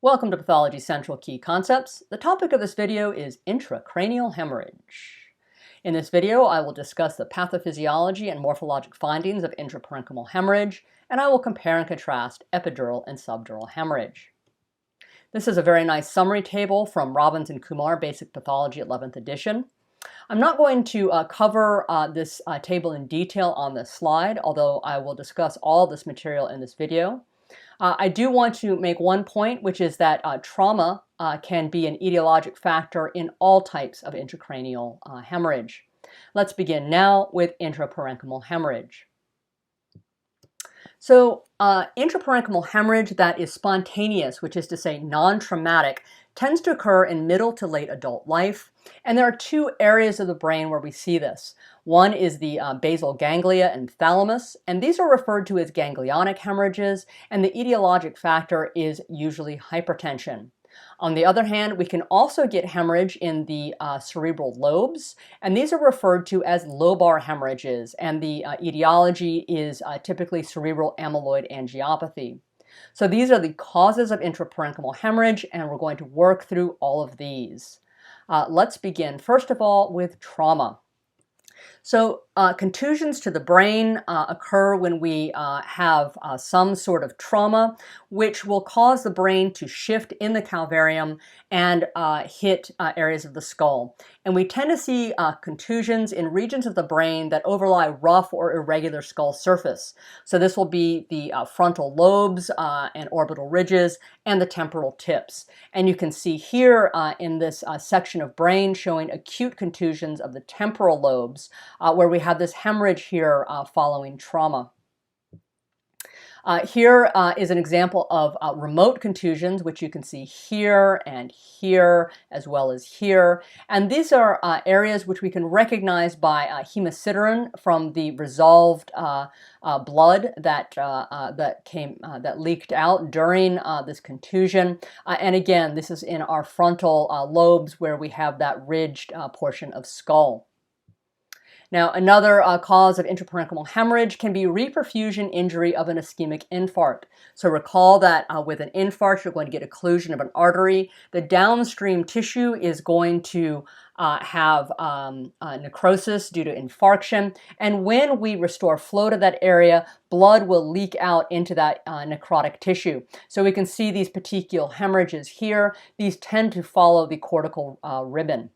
Welcome to Pathology Central Key Concepts. The topic of this video is intracranial hemorrhage. In this video, I will discuss the pathophysiology and morphologic findings of intraparenchymal hemorrhage, and I will compare and contrast epidural and subdural hemorrhage. This is a very nice summary table from Robbins and Kumar, Basic Pathology, 11th edition. I'm not going to cover this table in detail on this slide, although I will discuss all this material in this video. I do want to make one point, which is that trauma can be an etiologic factor in all types of intracranial hemorrhage. Let's begin now with intraparenchymal hemorrhage. So intraparenchymal hemorrhage that is spontaneous, which is to say non-traumatic, tends to occur in middle to late adult life. And there are two areas of the brain where we see this. One is the basal ganglia and thalamus, and these are referred to as ganglionic hemorrhages, and the etiologic factor is usually hypertension. On the other hand, we can also get hemorrhage in the cerebral lobes, and these are referred to as lobar hemorrhages, and the etiology is typically cerebral amyloid angiopathy. So these are the causes of intraparenchymal hemorrhage, and we're going to work through all of these. Let's begin, first of all, with trauma. So contusions to the brain occur when we have some sort of trauma, which will cause the brain to shift in the calvarium and hit areas of the skull. And we tend to see contusions in regions of the brain that overlie rough or irregular skull surface. So this will be the frontal lobes and orbital ridges and the temporal tips. And you can see here in this section of brain showing acute contusions of the temporal lobes where we have this hemorrhage here following trauma. Here is an example of remote contusions, which you can see here and here, as well as here. And these are areas which we can recognize by hemosiderin from the resolved blood that leaked out during this contusion. And again, this is in our frontal lobes where we have that ridged portion of skull. Now, another cause of intraparenchymal hemorrhage can be reperfusion injury of an ischemic infarct. So recall that with an infarct, you're going to get occlusion of an artery. The downstream tissue is going to have necrosis due to infarction. And when we restore flow to that area, blood will leak out into that necrotic tissue. So we can see these petechial hemorrhages here. These tend to follow the cortical ribbon.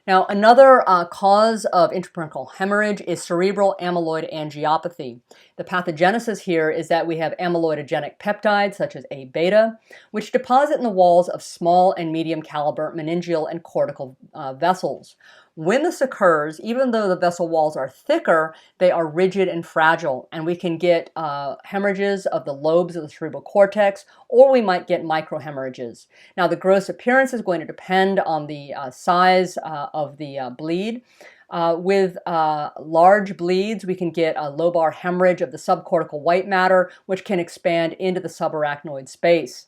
Now, another cause of intraparenchymal hemorrhage is cerebral amyloid angiopathy. The pathogenesis here is that we have amyloidogenic peptides, such as A-beta, which deposit in the walls of small and medium caliber meningeal and cortical vessels. When this occurs, even though the vessel walls are thicker, they are rigid and fragile, and we can get hemorrhages of the lobes of the cerebral cortex, or we might get microhemorrhages. Now, the gross appearance is going to depend on the size of the bleed. With large bleeds, we can get a lobar hemorrhage of the subcortical white matter, which can expand into the subarachnoid space.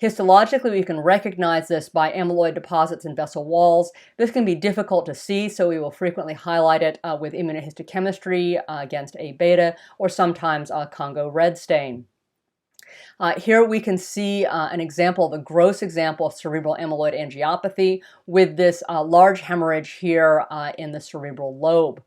Histologically, we can recognize this by amyloid deposits in vessel walls. This can be difficult to see, so we will frequently highlight it with immunohistochemistry against A-beta or sometimes Congo red stain. Here we can see an example, the gross example of cerebral amyloid angiopathy with this large hemorrhage here in the cerebral lobe.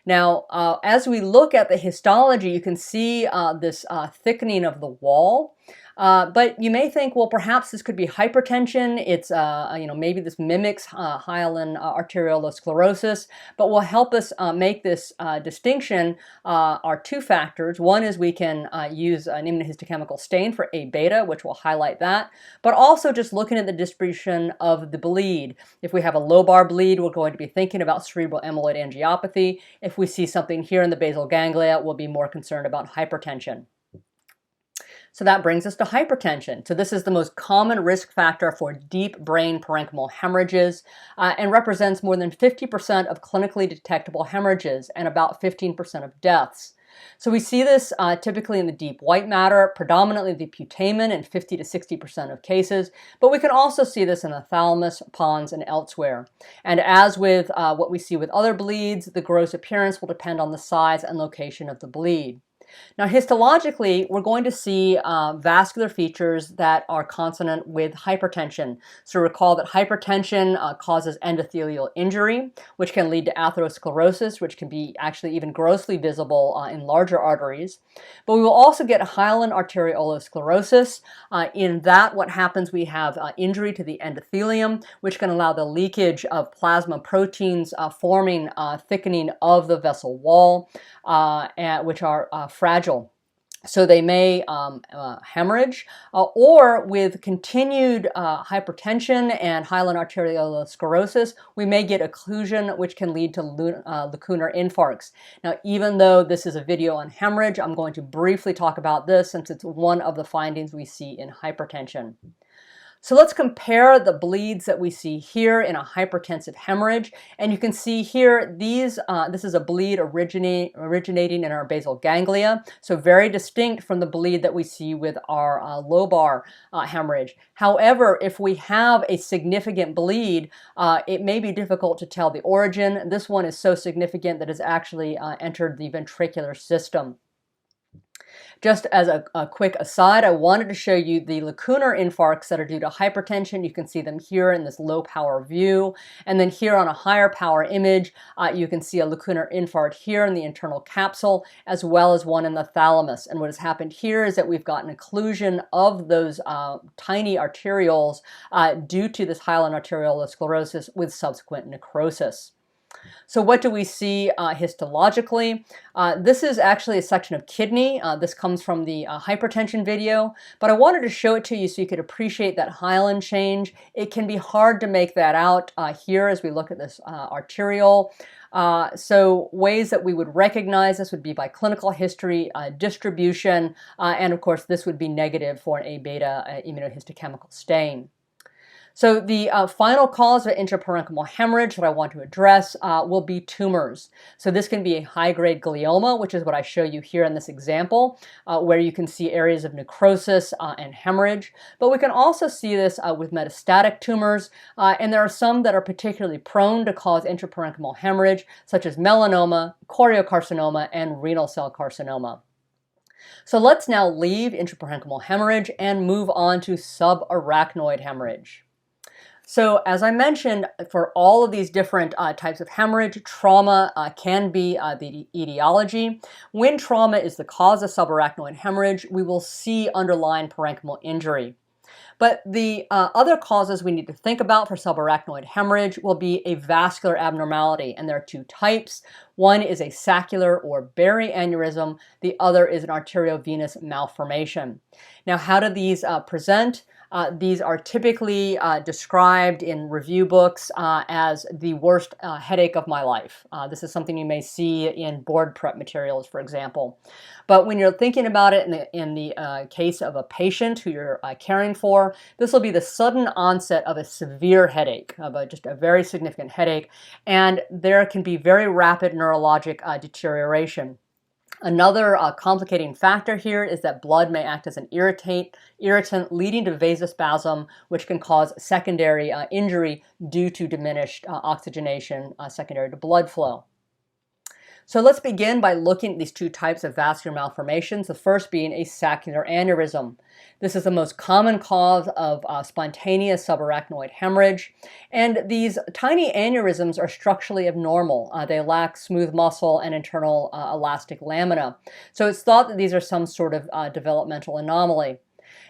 Now, as we look at the histology, you can see this thickening of the wall. But you may think, well, perhaps this could be hypertension. It's, maybe this mimics hyaline arteriolosclerosis, but will help us make this distinction are two factors. One is we can use an immunohistochemical stain for A-beta, which will highlight that, but also just looking at the distribution of the bleed. If we have a lobar bleed, we're going to be thinking about cerebral amyloid angiopathy. If we see something here in the basal ganglia, we'll be more concerned about hypertension. So that brings us to hypertension. So this is the most common risk factor for deep brain parenchymal hemorrhages and represents more than 50% of clinically detectable hemorrhages and about 15% of deaths. So we see this typically in the deep white matter, predominantly the putamen in 50 to 60% of cases, but we can also see this in the thalamus, pons, and elsewhere. And as with what we see with other bleeds, the gross appearance will depend on the size and location of the bleed. Now, histologically, we're going to see vascular features that are consonant with hypertension. So recall that hypertension causes endothelial injury, which can lead to atherosclerosis, which can be actually even grossly visible in larger arteries. But we will also get hyaline arteriolosclerosis. In that, what happens, we have injury to the endothelium, which can allow the leakage of plasma proteins forming thickening of the vessel wall, which are fragile. So they may hemorrhage, or with continued hypertension and hyaline arteriolosclerosis, we may get occlusion, which can lead to lacunar infarcts. Now, even though this is a video on hemorrhage, I'm going to briefly talk about this since it's one of the findings we see in hypertension. So let's compare the bleeds that we see here in a hypertensive hemorrhage. And you can see here, this is a bleed originating in our basal ganglia. So very distinct from the bleed that we see with our lobar hemorrhage. However, if we have a significant bleed, it may be difficult to tell the origin. This one is so significant that it's actually entered the ventricular system. Just as a quick aside, I wanted to show you the lacunar infarcts that are due to hypertension. You can see them here in this low power view. And then here on a higher power image, you can see a lacunar infarct here in the internal capsule, as well as one in the thalamus. And what has happened here is that we've got an occlusion of those tiny arterioles due to this hyaline arteriolosclerosis with subsequent necrosis. So what do we see histologically? This is actually a section of kidney. This comes from the hypertension video, but I wanted to show it to you so you could appreciate that hyaline change. It can be hard to make that out here as we look at this arteriole. So ways that we would recognize this would be by clinical history, distribution, and of course this would be negative for an A-beta immunohistochemical stain. So the final cause of intraparenchymal hemorrhage that I want to address will be tumors. So this can be a high-grade glioma, which is what I show you here in this example, where you can see areas of necrosis and hemorrhage. But we can also see this with metastatic tumors, and there are some that are particularly prone to cause intraparenchymal hemorrhage, such as melanoma, choriocarcinoma, and renal cell carcinoma. So let's now leave intraparenchymal hemorrhage and move on to subarachnoid hemorrhage. So as I mentioned, for all of these different types of hemorrhage, trauma can be the etiology. When trauma is the cause of subarachnoid hemorrhage, we will see underlying parenchymal injury. But the other causes we need to think about for subarachnoid hemorrhage will be a vascular abnormality, and there are two types. One is a saccular or berry aneurysm. The other is an arteriovenous malformation. Now, how do these present? These are typically described in review books as the worst headache of my life. This is something you may see in board prep materials, for example. But when you're thinking about it in the case of a patient who you're caring for, this will be the sudden onset of a severe headache, of just a very significant headache, and there can be very rapid neurologic deterioration. Another complicating factor here is that blood may act as an irritant leading to vasospasm, which can cause secondary injury due to diminished oxygenation secondary to blood flow. So let's begin by looking at these two types of vascular malformations, the first being a saccular aneurysm. This is the most common cause of spontaneous subarachnoid hemorrhage, and these tiny aneurysms are structurally abnormal. They lack smooth muscle and internal elastic lamina. So it's thought that these are some sort of developmental anomaly.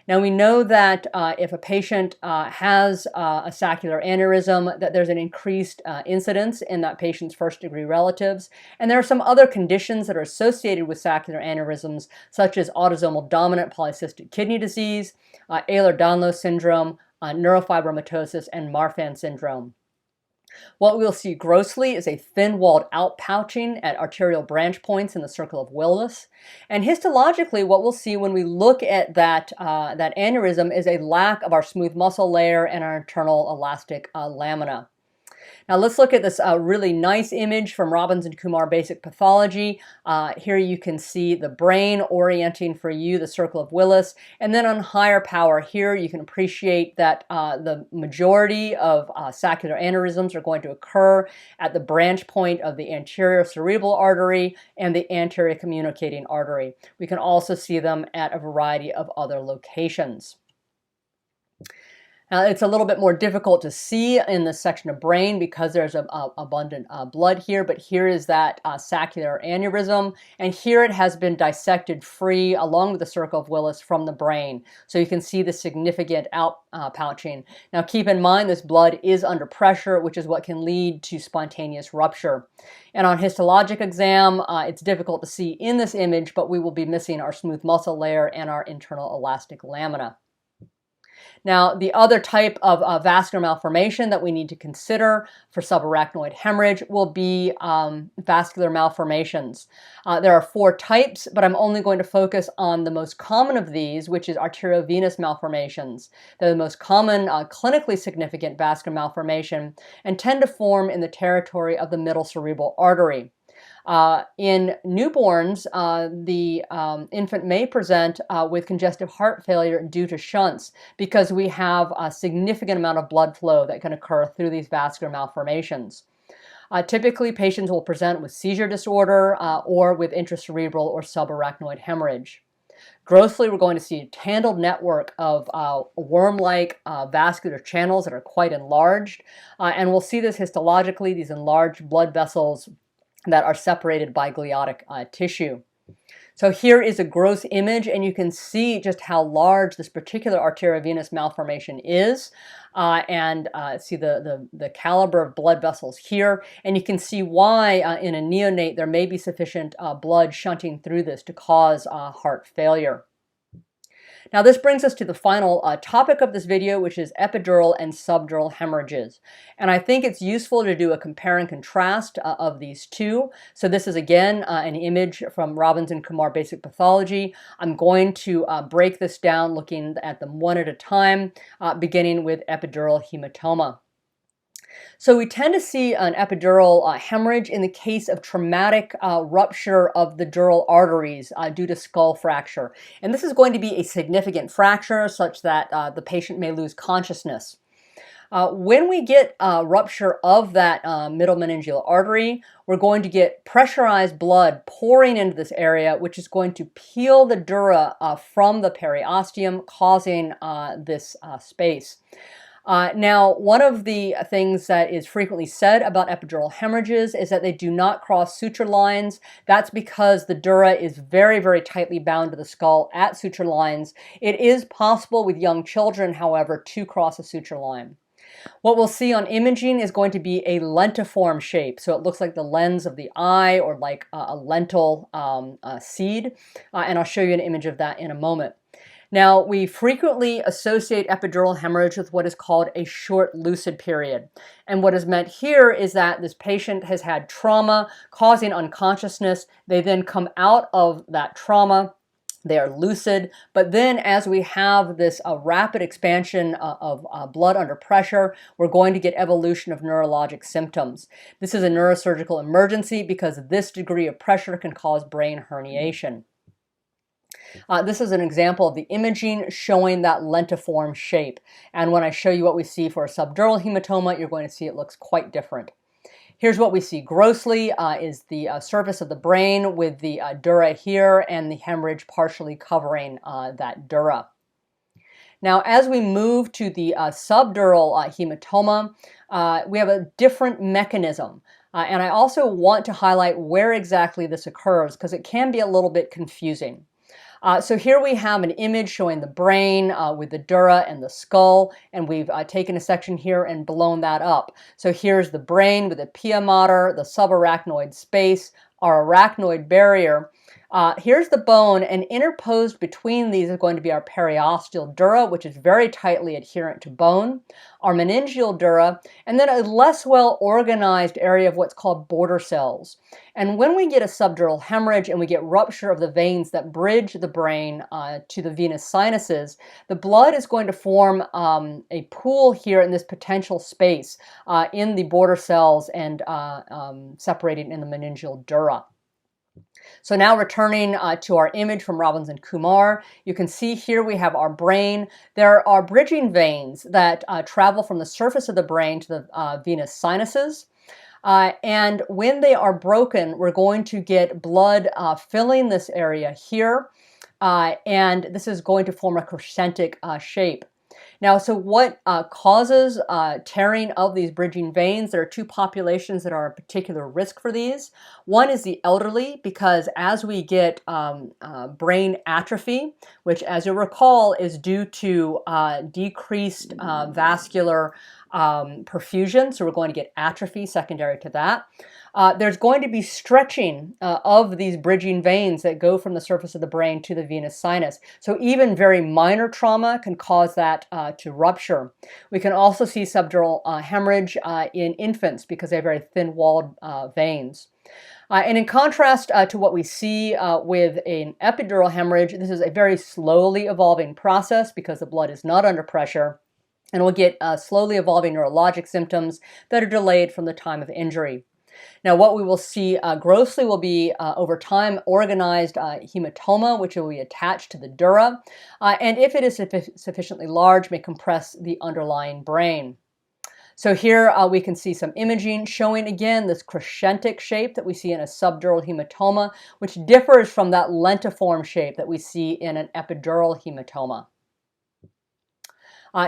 Now we know that if a patient has a saccular aneurysm, that there's an increased incidence in that patient's first-degree relatives. And there are some other conditions that are associated with saccular aneurysms, such as autosomal dominant polycystic kidney disease, Ehlers-Danlos syndrome, neurofibromatosis, and Marfan syndrome. What we'll see grossly is a thin-walled outpouching at arterial branch points in the circle of Willis. And histologically, what we'll see when we look at that aneurysm is a lack of our smooth muscle layer and our internal elastic lamina. Now let's look at this really nice image from Robbins and Kumar Basic Pathology. Here you can see the brain orienting for you the circle of Willis. And then on higher power here you can appreciate that the majority of saccular aneurysms are going to occur at the branch point of the anterior cerebral artery and the anterior communicating artery. We can also see them at a variety of other locations. Now, it's a little bit more difficult to see in this section of brain because there's abundant blood here, but here is that saccular aneurysm, and here it has been dissected free along with the circle of Willis from the brain. So you can see the significant outpouching. Now, keep in mind this blood is under pressure, which is what can lead to spontaneous rupture. And on histologic exam, it's difficult to see in this image, but we will be missing our smooth muscle layer and our internal elastic lamina. Now, the other type of vascular malformation that we need to consider for subarachnoid hemorrhage will be vascular malformations. There are 4 types, but I'm only going to focus on the most common of these, which is arteriovenous malformations. They're the most common clinically significant vascular malformation and tend to form in the territory of the middle cerebral artery. In newborns, the infant may present with congestive heart failure due to shunts because we have a significant amount of blood flow that can occur through these vascular malformations. Typically, patients will present with seizure disorder or with intracerebral or subarachnoid hemorrhage. Grossly, we're going to see a tangled network of worm-like vascular channels that are quite enlarged, and we'll see this histologically, these enlarged blood vessels that are separated by gliotic tissue. So here is a gross image, and you can see just how large this particular arteriovenous malformation is, and see the caliber of blood vessels here, and you can see why in a neonate there may be sufficient blood shunting through this to cause heart failure. Now this brings us to the final topic of this video, which is epidural and subdural hemorrhages. And I think it's useful to do a compare and contrast of these two. So this is again an image from Robbins and Kumar Basic Pathology. I'm going to break this down looking at them one at a time, beginning with epidural hematoma. So we tend to see an epidural hemorrhage in the case of traumatic rupture of the dural arteries due to skull fracture. And this is going to be a significant fracture such that the patient may lose consciousness. When we get rupture of that middle meningeal artery, we're going to get pressurized blood pouring into this area, which is going to peel the dura from the periosteum, causing this space. Now, one of the things that is frequently said about epidural hemorrhages is that they do not cross suture lines. That's because the dura is very, very tightly bound to the skull at suture lines. It is possible with young children, however, to cross a suture line. What we'll see on imaging is going to be a lentiform shape. So it looks like the lens of the eye or like a lentil seed. And I'll show you an image of that in a moment. Now, we frequently associate epidural hemorrhage with what is called a short lucid period. And what is meant here is that this patient has had trauma causing unconsciousness. They then come out of that trauma. They are lucid, but then as we have this rapid expansion of blood under pressure, we're going to get evolution of neurologic symptoms. This is a neurosurgical emergency because this degree of pressure can cause brain herniation. This is an example of the imaging showing that lentiform shape. And when I show you what we see for a subdural hematoma, you're going to see it looks quite different. Here's what we see grossly is the surface of the brain with the dura here and the hemorrhage partially covering that dura. Now, as we move to the subdural hematoma, we have a different mechanism. And I also want to highlight where exactly this occurs because it can be a little bit confusing. So here we have an image showing the brain with the dura and the skull, and we've taken a section here and blown that up. So here's the brain with the pia mater, the subarachnoid space, our arachnoid barrier. Here's the bone, and interposed between these is going to be our periosteal dura, which is very tightly adherent to bone, our meningeal dura, and then a less well organized area of what's called border cells. And when we get a subdural hemorrhage and we get rupture of the veins that bridge the brain to the venous sinuses, the blood is going to form a pool here in this potential space in the border cells and separating in the meningeal dura. So now returning to our image from Robbins and Kumar, you can see here we have our brain. There are bridging veins that travel from the surface of the brain to the venous sinuses. And when they are broken, we're going to get blood filling this area here. And this is going to form a crescentic shape. Now, so what causes tearing of these bridging veins? There are two populations that are a particular risk for these. One is the elderly, because as we get brain atrophy, which as you'll recall is due to decreased vascular perfusion, so we're going to get atrophy secondary to that. There's going to be stretching of these bridging veins that go from the surface of the brain to the venous sinus. So even very minor trauma can cause that to rupture. We can also see subdural hemorrhage in infants because they have very thin-walled veins. And in contrast to what we see with an epidural hemorrhage, this is a very slowly evolving process because the blood is not under pressure. And we'll get slowly evolving neurologic symptoms that are delayed from the time of injury. Now, what we will see grossly will be, over time, organized hematoma, which will be attached to the dura, and if it is sufficiently large, may compress the underlying brain. So here we can see some imaging showing, again, this crescentic shape that we see in a subdural hematoma, which differs from that lentiform shape that we see in an epidural hematoma.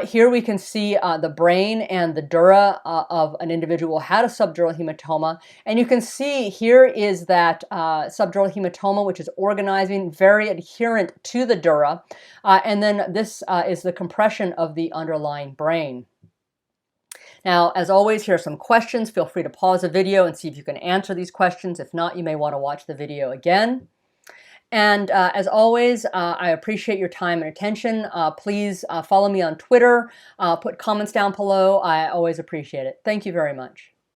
Here we can see the brain and the dura of an individual who had a subdural hematoma. And you can see here is that subdural hematoma, which is organizing, very adherent to the dura. And then this is the compression of the underlying brain. Now, as always, here are some questions. Feel free to pause the video and see if you can answer these questions. If not, you may want to watch the video again. And as always, I appreciate your time and attention. Please follow me on Twitter. Put comments down below. I always appreciate it. Thank you very much.